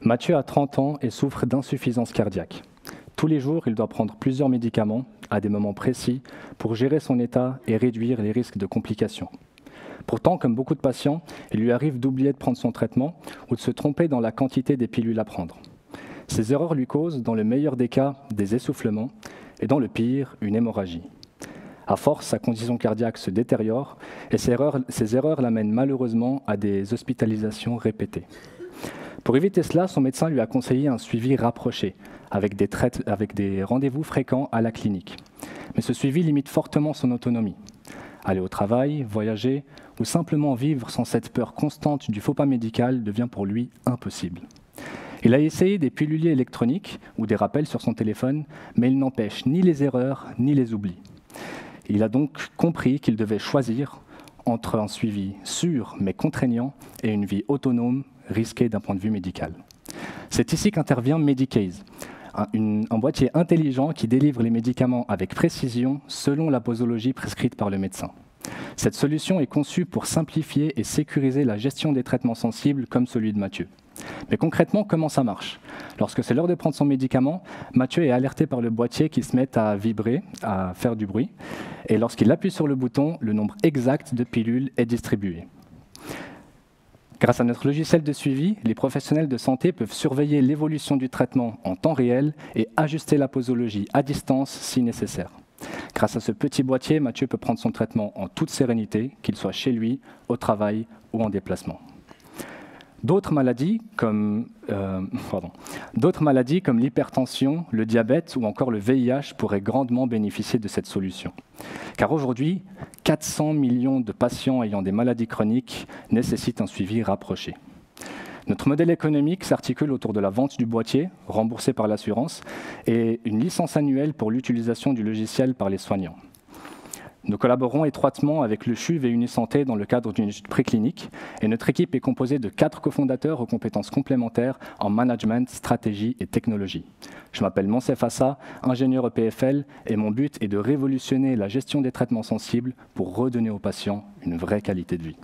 Mathieu a 30 ans et souffre d'insuffisance cardiaque. Tous les jours, il doit prendre plusieurs médicaments à des moments précis pour gérer son état et réduire les risques de complications. Pourtant, comme beaucoup de patients, il lui arrive d'oublier de prendre son traitement ou de se tromper dans la quantité des pilules à prendre. Ces erreurs lui causent, dans le meilleur des cas, des essoufflements et dans le pire, une hémorragie. À force, sa condition cardiaque se détériore et ces erreurs l'amènent malheureusement à des hospitalisations répétées. Pour éviter cela, son médecin lui a conseillé un suivi rapproché, avec des rendez-vous fréquents à la clinique. Mais ce suivi limite fortement son autonomie. Aller au travail, voyager ou simplement vivre sans cette peur constante du faux pas médical devient pour lui impossible. Il a essayé des piluliers électroniques ou des rappels sur son téléphone, mais il n'empêche ni les erreurs ni les oublis. Il a donc compris qu'il devait choisir entre un suivi sûr mais contraignant et une vie autonome risquée d'un point de vue médical. C'est ici qu'intervient Medicase, un boîtier intelligent qui délivre les médicaments avec précision selon la posologie prescrite par le médecin. Cette solution est conçue pour simplifier et sécuriser la gestion des traitements sensibles comme celui de Mathieu. Mais concrètement, comment ça marche? Lorsque c'est l'heure de prendre son médicament, Mathieu est alerté par le boîtier qui se met à vibrer, à faire du bruit. Et lorsqu'il appuie sur le bouton, le nombre exact de pilules est distribué. Grâce à notre logiciel de suivi, les professionnels de santé peuvent surveiller l'évolution du traitement en temps réel et ajuster la posologie à distance si nécessaire. Grâce à ce petit boîtier, Mathieu peut prendre son traitement en toute sérénité, qu'il soit chez lui, au travail ou en déplacement. D'autres maladies comme l'hypertension, le diabète ou encore le VIH pourraient grandement bénéficier de cette solution. Car aujourd'hui, 400 millions de patients ayant des maladies chroniques nécessitent un suivi rapproché. Notre modèle économique s'articule autour de la vente du boîtier, remboursé par l'assurance, et une licence annuelle pour l'utilisation du logiciel par les soignants. Nous collaborons étroitement avec le CHUV et Unisanté dans le cadre d'une étude préclinique et notre équipe est composée de 4 cofondateurs aux compétences complémentaires en management, stratégie et technologie. Je m'appelle Monsef Assa, ingénieur EPFL et mon but est de révolutionner la gestion des traitements sensibles pour redonner aux patients une vraie qualité de vie.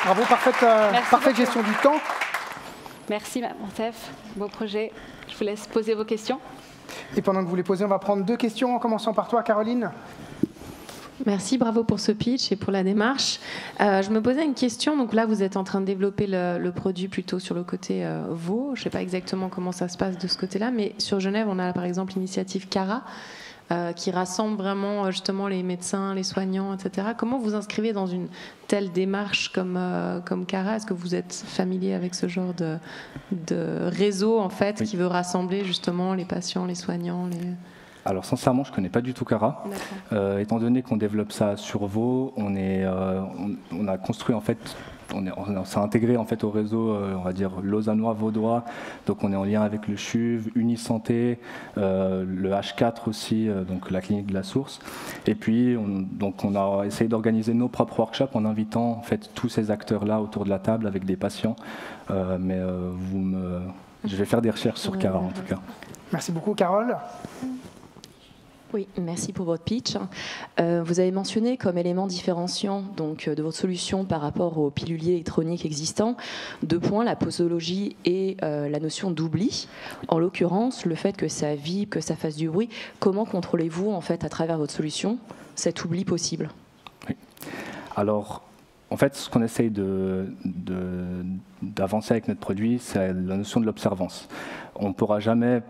Bravo, parfaite gestion du temps. Merci Monsef, beau projet. Je vous laisse poser vos questions. Et pendant que vous les posez, on va prendre 2 questions, en commençant par toi, Caroline. Merci, bravo pour ce pitch et pour la démarche. Je me posais une question. Donc là, vous êtes en train de développer le produit plutôt sur le côté Vaud. Je ne sais pas exactement comment ça se passe de ce côté-là, mais sur Genève, on a par exemple l'initiative CARA, qui rassemble vraiment justement les médecins, les soignants, etc. Comment vous inscrivez dans une telle démarche comme CARA? Est-ce que vous êtes familier avec ce genre de réseau en fait, qui veut rassembler justement les patients, les soignants Alors sincèrement, je ne connais pas du tout CARA. Étant donné qu'on développe ça sur Vaud, on a construit en fait, on s'est intégré en fait au réseau, on va dire lausannois, vaudois. Donc on est en lien avec le CHUV, Unisanté, le H4 aussi, donc la clinique de la Source. Et puis on a essayé d'organiser nos propres workshops en invitant en fait tous ces acteurs-là autour de la table avec des patients. Je vais faire des recherches sur CARA en tout cas. Merci beaucoup, Carole. Oui, merci pour votre pitch. Vous avez mentionné comme élément différenciant donc, de votre solution par rapport aux piluliers électroniques existants, 2 points, la posologie et la notion d'oubli. En l'occurrence, le fait que ça vibre, que ça fasse du bruit, comment contrôlez-vous en fait à travers votre solution cet oubli possible? Oui. Alors, en fait, ce qu'on essaye d'avancer avec notre produit, c'est la notion de l'observance. On ne pourra jamais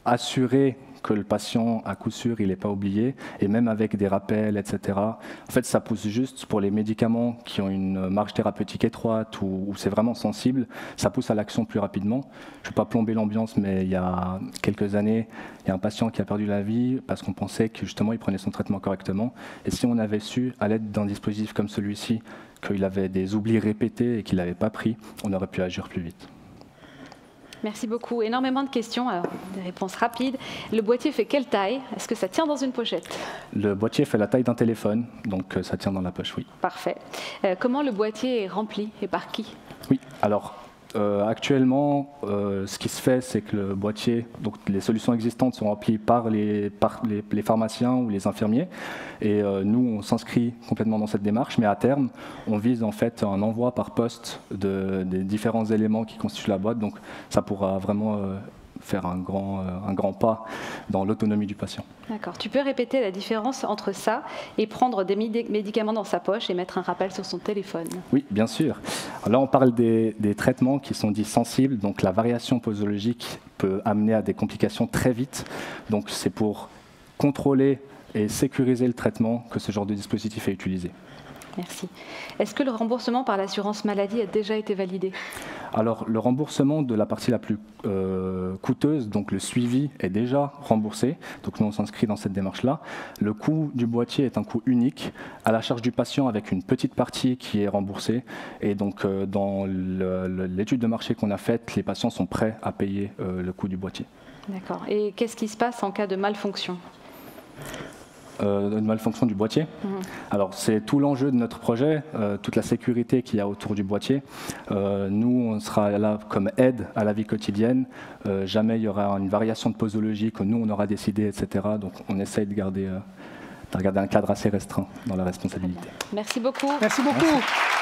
assurer que le patient, à coup sûr, il n'est pas oublié, et même avec des rappels, etc. En fait, ça pousse juste pour les médicaments qui ont une marge thérapeutique étroite ou où c'est vraiment sensible, ça pousse à l'action plus rapidement. Je ne vais pas plomber l'ambiance, mais il y a quelques années, il y a un patient qui a perdu la vie parce qu'on pensait que justement il prenait son traitement correctement. Et si on avait su, à l'aide d'un dispositif comme celui-ci, qu'il avait des oublis répétés et qu'il n'avait pas pris, on aurait pu agir plus vite. Merci beaucoup. Énormément de questions, alors des réponses rapides. Le boîtier fait quelle taille? Est-ce que ça tient dans une pochette? Le boîtier fait la taille d'un téléphone, donc ça tient dans la poche, oui. Parfait. Comment le boîtier est rempli et par qui? Oui, alors Actuellement, ce qui se fait, c'est que le boîtier, donc les solutions existantes sont remplies par les pharmaciens ou les infirmiers, et nous, on s'inscrit complètement dans cette démarche, mais à terme, on vise en fait un envoi par poste des différents éléments qui constituent la boîte, donc ça pourra vraiment faire un grand pas dans l'autonomie du patient. D'accord. Tu peux répéter la différence entre ça et prendre des médicaments dans sa poche et mettre un rappel sur son téléphone? Oui, bien sûr. Alors là, on parle des traitements qui sont dits sensibles, donc la variation posologique peut amener à des complications très vite. Donc c'est pour contrôler et sécuriser le traitement que ce genre de dispositif est utilisé. Merci. Est-ce que le remboursement par l'assurance maladie a déjà été validé? Alors, le remboursement de la partie la plus coûteuse, donc le suivi, est déjà remboursé. Donc, nous, on s'inscrit dans cette démarche-là. Le coût du boîtier est un coût unique à la charge du patient avec une petite partie qui est remboursée. Et donc, dans l'étude de marché qu'on a faite, les patients sont prêts à payer le coût du boîtier. D'accord. Et qu'est-ce qui se passe en cas de malfonction? De malfonction du boîtier. Alors c'est tout l'enjeu de notre projet, toute la sécurité qu'il y a autour du boîtier. Nous, on sera là comme aide à la vie quotidienne. Jamais il y aura une variation de posologie que nous, on aura décidé, etc. Donc on essaye de garder un cadre assez restreint dans la responsabilité. Merci beaucoup. Merci beaucoup. Merci.